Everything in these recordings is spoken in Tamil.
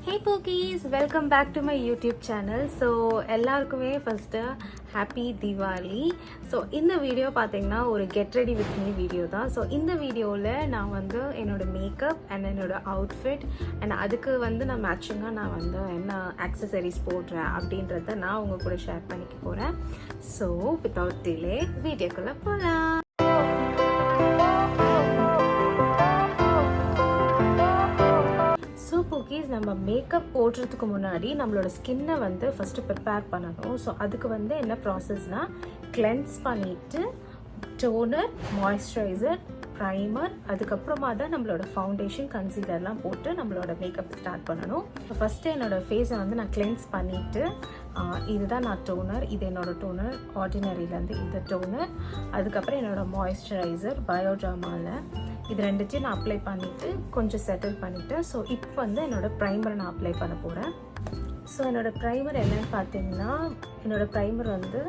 Hey Pookies, welcome back to my YouTube channel. So எல்லாருக்குமே ஃபர்ஸ்ட் ஹாப்பி தீபாவளி. ஸோ இந்த வீடியோ பார்த்தீங்கன்னா ஒரு get ready with me video தான். ஸோ இந்த வீடியோவில் நான் வந்து என்னோட மேக்கப் அண்ட் என்னோட அவுட்ஃபிட் அண்ட் அதுக்கு வந்து நான் மேட்சிங்காக நான் வந்து என்ன ஆக்சசரிஸ் போடுறேன் அப்படின்றத நான் உங்கள் கூட ஷேர் பண்ணிக்க போகிறேன். ஸோ வித்தவுட் டிலே வீடியோக்குள்ளே போகலாம். பூக்கீஸ், நம்ம மேக்கப் போடுறதுக்கு முன்னாடி நம்மளோட ஸ்கின்னை வந்து ஃபஸ்ட்டு ப்ரிப்பேர் பண்ணணும். ஸோ அதுக்கு வந்து என்ன ப்ராசஸ்னால், கிளென்ஸ் பண்ணிவிட்டு டோனர், மாய்ஸ்சரைசர், ப்ரைமர், அதுக்கப்புறமா தான் நம்மளோட ஃபவுண்டேஷன், கன்சீலர்லாம் போட்டு நம்மளோட மேக்கப் ஸ்டார்ட் பண்ணணும். ஃபஸ்ட்டு என்னோடய ஃபேஸை வந்து நான் கிளென்ஸ் பண்ணிவிட்டு, இதுதான் நான் டோனர், இது என்னோடய டோனர், ஆர்டினரியிலேருந்து இந்த டோனர், அதுக்கப்புறம் என்னோடய மாய்ஸ்சரைசர் பயோட்ராமாவில் இது ரெண்டுத்தையும் நான் அப்ளை பண்ணிவிட்டு கொஞ்சம் செட்டில் பண்ணிவிட்டேன். ஸோ இப்போ வந்து என்னோடய ப்ரைமரை நான் அப்ளை பண்ண போகிறேன். ஸோ என்னோடய ப்ரைமர் என்னென்னு பார்த்தீங்கன்னா, என்னோடய ப்ரைமர் வந்து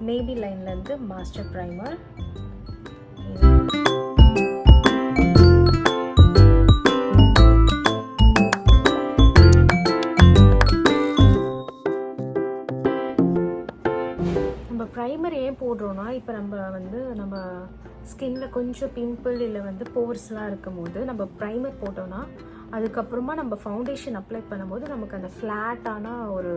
மேபிலைன்லேருந்து மாஸ்டர் ப்ரைமர். நம்ம ப்ரைமர் ஏன் போடுறோன்னா, இப்போ நம்ம ஸ்கின்ல கொஞ்சம் பிம்பிள் இல்லை வந்து போர்ஸ்லாம் இருக்கும் போது நம்ம ப்ரைமர் போட்டோன்னா அதுக்கப்புறமா நம்ம ஃபவுண்டேஷன் அப்ளை பண்ணும்போது நமக்கு அந்த ஃப்ளாட்டான ஒரு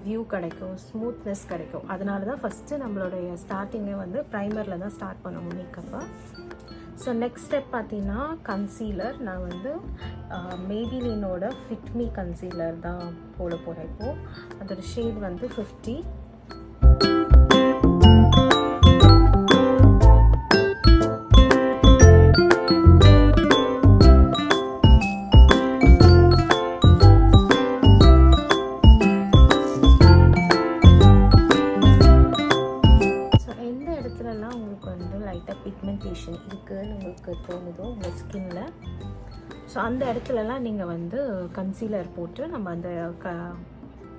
வியூ கிடைக்கும், ஸ்மூத்னஸ் கிடைக்கும். அதனால தான் ஃபஸ்ட்டு நம்மளுடைய ஸ்டார்டிங்கே வந்து ப்ரைமரில் தான் ஸ்டார்ட் பண்ணுவோம் மேக்கப்பை. ஸோ நெக்ஸ்ட் ஸ்டெப் பார்த்தீங்கன்னா கன்சீலர். நான் வந்து மேபிலினோட ஃபிட் மீ கன்சீலர் தான் போட போகிறேன். இப்போது அதோட ஷேட் வந்து 50. பிக்மெண்டேஷன் இருக்குன்னு உங்களுக்கு தோணுதோ உங்கள் ஸ்கின்ல, ஸோ அந்த இடத்துலலாம் நீங்கள் வந்து கன்சீலர் போட்டு நம்ம அந்த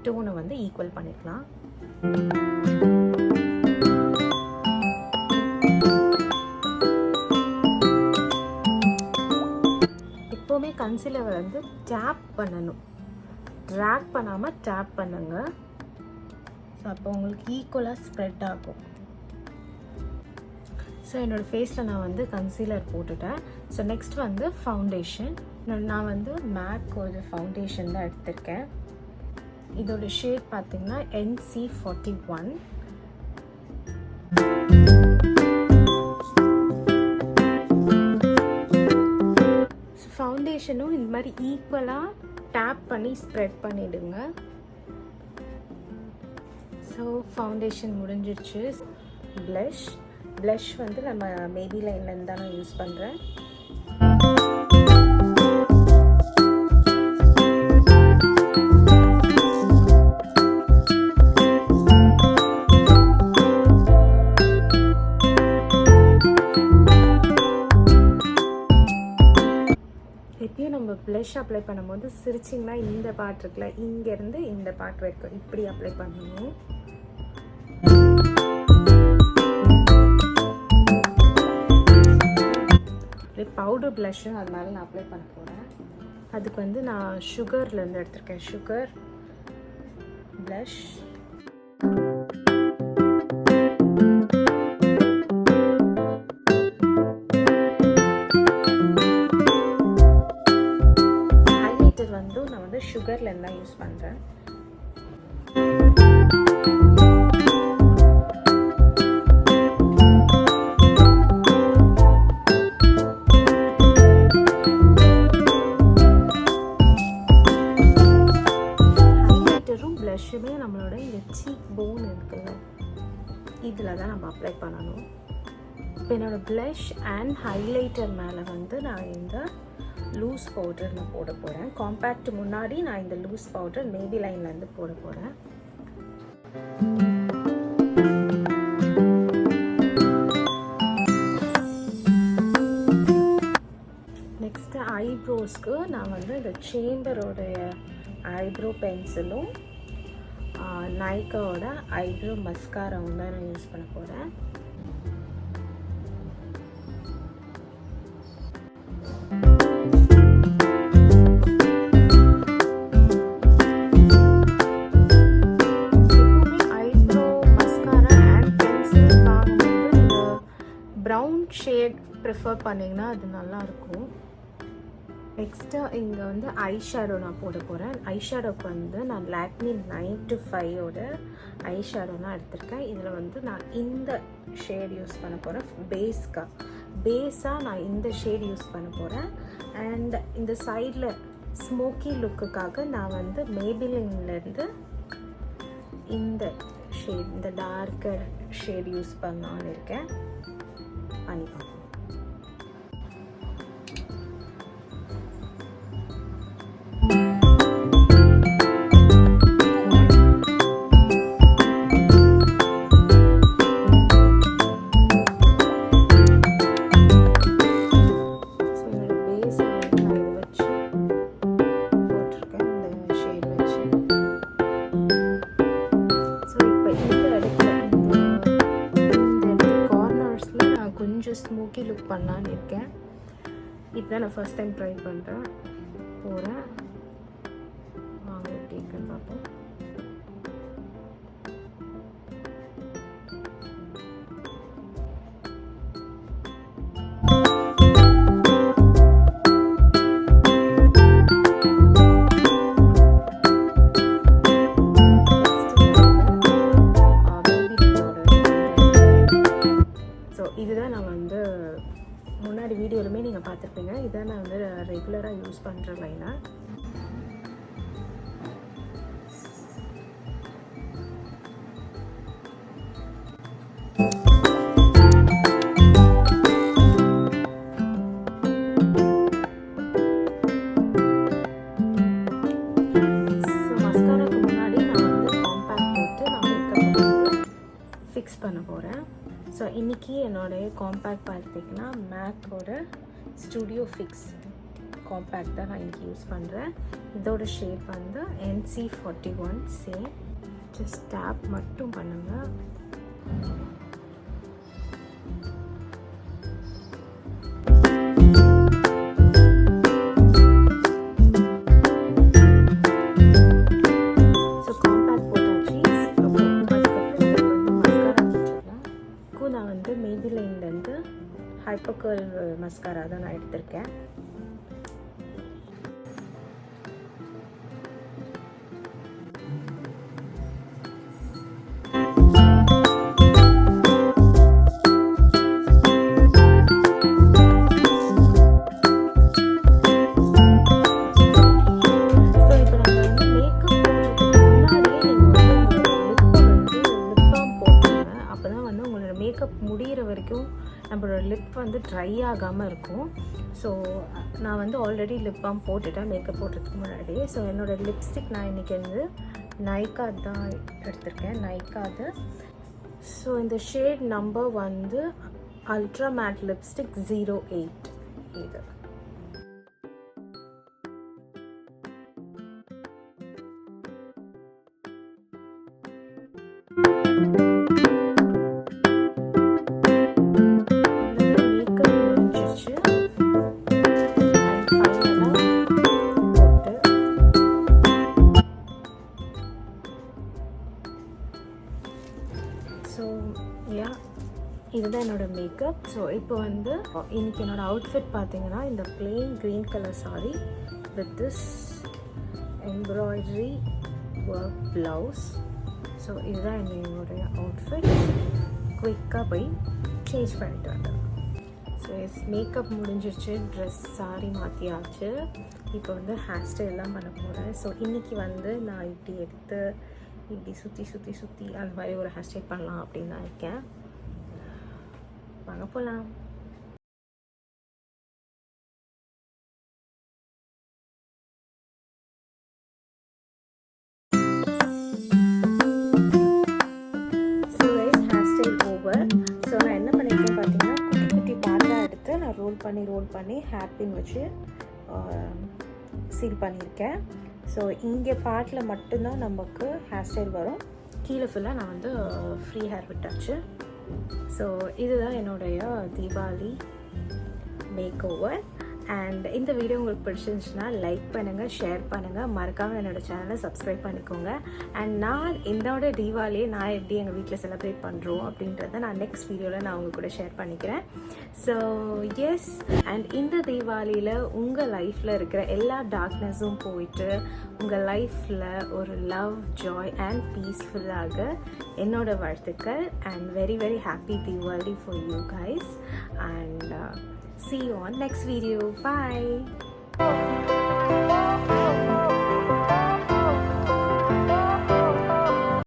டோனை வந்து ஈக்குவல் பண்ணிக்கலாம். எப்போவுமே கன்சீலர் வந்து டேப் பண்ணணும், ட்ராக் பண்ணாமல் டேப் பண்ணுங்க. ஸோ அப்போ உங்களுக்கு ஈக்குவலாக ஸ்ப்ரெட் ஆகும். ஸோ என்னோடய ஃபேஸில் நான் வந்து கன்சீலர் போட்டுட்டேன். ஸோ நெக்ஸ்ட் வந்து ஃபவுண்டேஷன். நான் வந்து மேக் ஒரு ஃபவுண்டேஷன் தான் எடுத்திருக்கேன். இதோட ஷேட் பார்த்திங்கன்னா NC41. ஃபவுண்டேஷனும் இந்த மாதிரி ஈக்குவலாக டேப் பண்ணி ஸ்ப்ரெட் பண்ணிவிடுங்க. ஸோ ஃபவுண்டேஷன் முடிஞ்சிடுச்சு. ப்ளஷ் வந்து நம்ம மேபிலைன்லேருந்து தான் நான் யூஸ் பண்ணுறேன். எப்பயும் நம்ம ப்ளஷ் அப்ளை பண்ணும்போது சிரிச்சிங்கன்னா இந்த பார்ட் இருக்குல்ல, இங்கேருந்து இந்த பார்ட் வரைக்கும் இப்படி அப்ளை பண்ணணும். பவுடர் ப்ளஷ்ஷு அதனால நான் அப்ளை பண்ண போகிறேன். அதுக்கு வந்து நான் சுகர்லேருந்து எடுத்திருக்கேன். Sugar plus. ஹைலைட்டர் வந்து நான் வந்து சுகர்லேருந்து தான் யூஸ் பண்ணுறேன். ப்ளஷ்ஷுமே நம்மளோட இந்த சீக் போன் இருக்குல்ல, இதில் தான் நம்ம அப்ளை பண்ணணும். இப்போ என்னோடய ப்ளஷ் அண்ட் ஹைலைட்டர் மேலே வந்து நான் இந்த லூஸ் பவுடர் நான் போட போகிறேன். காம்பேக்ட் முன்னாடி நான் இந்த லூஸ் பவுடர் மேபிலைன்லேருந்து போட போகிறேன். நெக்ஸ்ட்டு ஐப்ரோஸ்க்கு நான் வந்து இந்த சேம்பரோடைய ஐப்ரோ பென்சிலும் நைக்காவோட ஐப்ரோ மஸ்காராவும் தான் நான் யூஸ் பண்ண போகிறேன். ப்ரிஃபர் பண்ணிங்கன்னா அது நல்லாயிருக்கும். நெக்ஸ்ட்டு இங்கே வந்து ஐ ஷேடோ நான் போட போகிறேன். ஐ ஷேடோக்கு வந்து நான் லாக்மி 9-5 ஐ ஷேடோ தான் எடுத்திருக்கேன். இதில் வந்து நான் இந்த ஷேட் யூஸ் பண்ண போகிறேன். பேஸாக நான் இந்த ஷேட் யூஸ் பண்ண போகிறேன். அண்ட் இந்த சைடில் ஸ்மோக்கி லுக்குக்காக நான் வந்து மேபிலின்லேருந்து இந்த ஷேட், இந்த டார்க்கர் ஷேட் யூஸ் பண்ணலான்னு இருக்கேன். பண்ணிப்போம். ஸ்மோக்கி லுக் பண்ணலான்னு இருக்கேன். இதுதான் நான் ஃபர்ஸ்ட் டைம் ட்ரை பண்ணுறேன் போகிறேன். வாங்க எப்படி இருக்குன்னு பார்ப்போம். இதுதான் நான் வந்து முன்னாடி வீடியோலுமே நீங்கள் பார்த்துருப்பீங்க. இதான் நான் வந்து ரெகுலராக யூஸ் பண்ணுற லைனர். ஸோ மஸ்காராக்கு முன்னாடி நான் வந்து காம்பேக்ட் போட்டு நான் மேக்கப் ஃபிக்ஸ் பண்ண போகிறேன். ஸோ இன்றைக்கி என்னோடைய காம்பேக்ட் பார்த்திங்கன்னா மேக்கோட ஸ்டுடியோ ஃபிக்ஸ் காம்பேக்ட் தான் நான் இன்றைக்கி யூஸ் பண்ணுறேன். இதோட ஷேப் வந்து NC41 சேம். ஜஸ்ட் டேப் மட்டும் பண்ணுங்கள். நான் வந்து மேபிலைன்லேருந்து ஹைப்பர் கர்ல் மஸ்காரா தான் நான் எடுத்திருக்கேன். மேக்கப் முடிகிற வரைக்கும் நம்மளோட லிப் வந்து ட்ரை ஆகாமல் இருக்கும். ஸோ நான் வந்து ஆல்ரெடி லிப் பாம் போட்டுட்டேன் மேக்கப் போடுறதுக்கு முன்னாடி. ஸோ என்னோடய லிப்ஸ்டிக் நான் இன்றைக்கி வந்து நைக்கா தான் எடுத்திருக்கேன், நைக்காது. ஸோ இந்த ஷேட் நம்பர் வந்து அல்ட்ரா மேட் லிப்ஸ்டிக் 08 இது. ஸோ இதுதான் என்னோடய மேக்கப். ஸோ இப்போ வந்து இன்றைக்கி என்னோடய அவுட்ஃபிட் பார்த்தீங்கன்னா இந்த plain green colour sorry with this embroidery work blouse. So இதுதான் என்னோடைய அவுட்ஃபிட். குயிக்காக போய் சேஞ்ச் பண்ணிட்டு வந்தேன். ஸோ மேக்கப் முடிஞ்சிருச்சு, ட்ரெஸ் சாரி மாற்றியாச்சு. இப்போ வந்து ஹேர் ஸ்டைல்லாம் பண்ண போகிறேன். ஸோ இன்றைக்கி வந்து நான் இப்படி எடுத்து இப்படி சுற்றி அந்த மாதிரி ஒரு ஹேர் ஸ்டைல் பண்ணலாம் அப்படின்னு தான் இருக்கேன். வாங்க போகலாம். So hair style over. So நான் என்ன பண்ணியிருக்கேன் பார்த்தீங்கன்னா குட்டி குட்டி பார்ட்டாக எடுத்து நான் ரோல் பண்ணி ஹேர் பின் வச்சு சீல் பண்ணியிருக்கேன். ஸோ இங்கே பார்ட்டில் மட்டும்தான் நமக்கு ஹேர் ஸ்டைல் வரும். கீழே ஃபுல்லாக நான் வந்து ஃப்ரீ ஹேர் விட்டாச்சு. ஸோ இதுதான் என்னுடைய தீபாவளி மேக் ஓவர். அண்ட் இந்த வீடியோ உங்களுக்கு பிடிச்சிருந்துச்சுன்னா லைக் பண்ணுங்கள், ஷேர் பண்ணுங்கள், மறக்காமல் என்னோடய சேனலை சப்ஸ்கிரைப் பண்ணிக்கோங்க. அண்ட் நான் இதோட தீபாவளியை நான் எப்படி எங்கள் வீட்டில் செலிப்ரேட் பண்ணுறோம் அப்படின்றத நான் நெக்ஸ்ட் வீடியோவில் நான் உங்கள் கூட ஷேர் பண்ணிக்கிறேன். ஸோ எஸ், அண்ட் இந்த தீபாவளியில் உங்கள் லைஃப்பில் இருக்கிற எல்லா டார்க்னஸும் போயிட்டு உங்கள் லைஃப்பில் ஒரு லவ், ஜாய் அண்ட் பீஸ்ஃபுல்லாக என்னோட வாழ்த்துக்கள். And very very happy Diwali for you guys, and see you on next video. Bye.